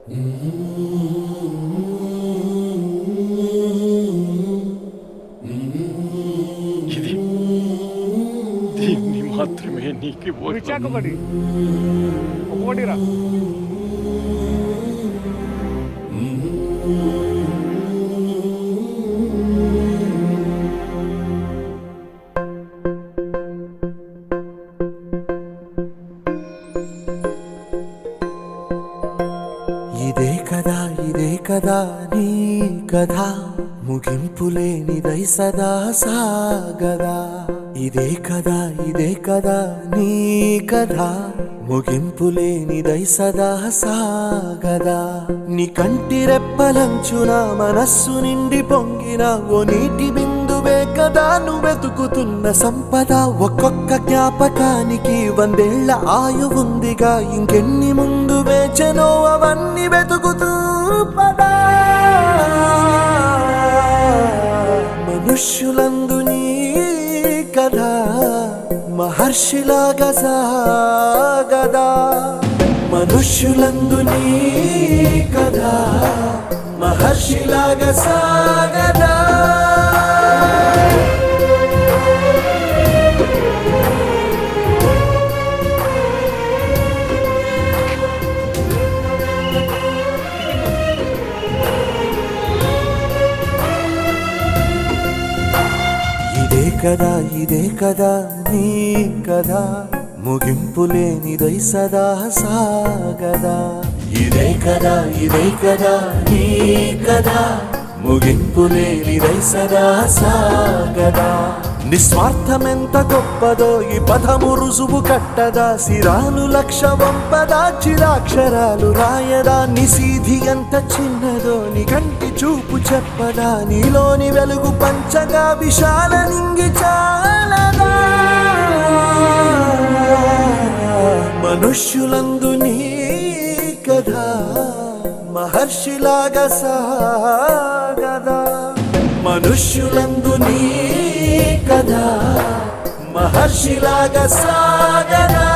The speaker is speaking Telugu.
ఇది దీన్ని మాత్రమే నీకు విశాఖపడి ఒకటిరా ఇదే కదా నీ కథ ముగింపులేనిదై సదా సాగదా. ఇదే కదా నీ కథ ముగింపులేనిదై సదా సాగదా. నీ కంటి రెప్పలంచున మనస్సు నిండి పొంగిన ఓ నీటి బిందువే కదా నువ్వెతుకుతున్న సంపద. ఒక్కొక్క జ్ఞాపకానికి 100 ఏళ్ల ఆయువుందిగా, ఇంకెన్ని ముందు వేచనో అవన్నీ వెతుకుతూ పదా. మనుష్యులందు నీ కథ మహర్షిలాగా సాగదా. మనుష్యులందు నీ కథ మహర్షిలాగా సాగదా. ఇదే కదా నీ కథ ముగింపులేనిదై సదా సాగదా. ఇదే కదా నీ కథ ముగింపులేనిదై సదా సాగదా. నిస్వార్థమెంత గొప్పదో ఈ పదము రుజువు కట్టదా. సిరాలు లక్ష వంపదా, చిరాక్షరాలు రాయదా. నిశీధి ఎంత చిన్నదో నీ కంటి చూపు చెప్పదా. నీలోని వెలుగు పంచగా విశాల నింగి చాలదా. మనుష్యులందు నీ కథ మహర్షిలాగా సాగదా. మనుష్యులందు నీ కథ మహర్షిలాగా సాగదా.